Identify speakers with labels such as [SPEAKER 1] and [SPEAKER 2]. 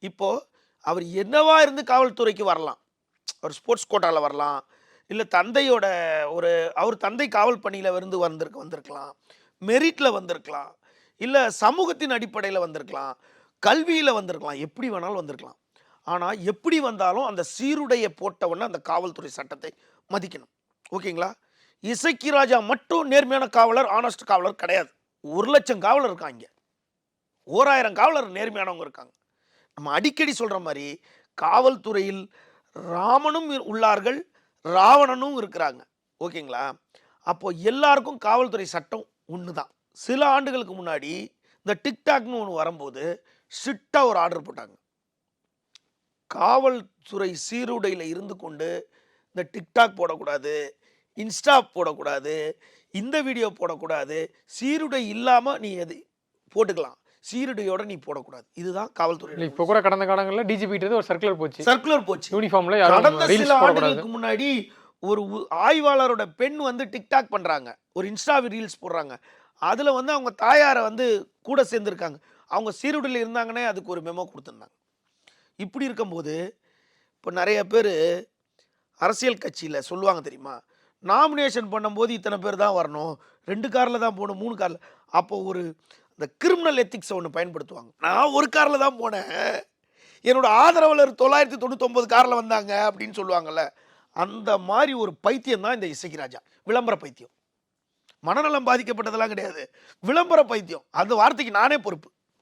[SPEAKER 1] இப்போ அவர் என்னவா இருந்து காவல்துறைக்கு வரலாம். அவர் ஸ்போர்ட்ஸ் கோட்டால வரலாம். இல்ல தந்தையோட ஒரு அவர் தந்தை காவல் பணியில இருந்து வந்திருக்கலாம். மெரிட்ல வந்திருக்கலாம். இல்ல சமூகத்தின் அடிப்படையில வந்திருக்கலாம். கல்வியில வந்திருக்கலாம். எப்படி வேணாலும் வந்திருக்கலாம். ஆனா எப்படி வந்தாலும் அந்த சீருடைய போட்டவன அந்த காவல்துறை சட்டத்தை மதிக்கணும். ஓகேங்களா? இசக்கி ராஜா மட்டும் நேர்மையான காவலர், ஆனஸ்ட் காவலர் கிடையாது. 1,00,000 காவலர் இருக்காங்க. 1000 காவலர் நேர்மையானவங்க இருக்காங்க. நம்ம அடிக்கடி சொல்ற மாதிரி காவல்துறையில் ராமனும் உள்ளார்கள், ராவணனும் இருக்கிறாங்க. ஓகேங்களா? அப்போ எல்லாருக்கும் காவல்துறை சட்டம் ஒண்ணுதான். சில ஆண்டுகளுக்கு முன்னாடி இந்த டிக்டாக்னு ஒன்று வரும்போது ஸ்ட்ரிக்டா ஒரு ஆர்டர் போட்டாங்க. காவல்துறை சீருடையில் இருந்து கொண்டு இந்த டிக்டாக் போடக்கூடாது, இன்ஸ்டா போடக்கூடாது, இந்த வீடியோ போடக்கூடாது, சீருடை இல்லாம நீ எது போட்டுக்கலாம், சீருடையோட நீ போடக்கூடாது. இதுதான் காவல்துறை.
[SPEAKER 2] இப்போ கூட கடந்த காலங்களில் டிஜிபி ஒரு சர்க்குலர் போச்சு. யூனிஃபார்ம்ல
[SPEAKER 1] கடந்த சில ஆண்டுகளுக்கு முன்னாடி ஒரு ஆய்வாளரோட பெண் வந்து டிக்டாக் பண்றாங்க, ஒரு இன்ஸ்டா ரீல்ஸ் போடுறாங்க. அதுல வந்து அவங்க தாயாரை வந்து கூட சேர்ந்துருக்காங்க. அவங்க சீருடையில் இருந்தாங்கன்னே அதுக்கு ஒரு மெமோ கொடுத்துருந்தாங்க. இப்படி இருக்கும்போது இப்போ நிறைய பேர் அரசியல் கட்சியில் சொல்லுவாங்க தெரியுமா, நாமினேஷன் பண்ணும்போது இத்தனை பேர் தான் வரணும், 2 காரில் தான் போகணும், 3 காரில். அப்போ ஒரு இந்த கிரிமினல் எத்திக்ஸை ஒன்று பயன்படுத்துவாங்க. நான் ஒரு காரில் தான் போனேன், என்னோட ஆதரவாளர் 999 காரில் வந்தாங்க அப்படின்னு சொல்லுவாங்கல்ல. அந்த மாதிரி ஒரு பைத்தியம் தான் இந்த இசக்கி ராஜா. விளம்பர பைத்தியம். மனநலம் பாதிக்கப்பட்டதெல்லாம் கிடையாது, விளம்பர பைத்தியம். அந்த வார்த்தைக்கு நானே பொறுப்பு.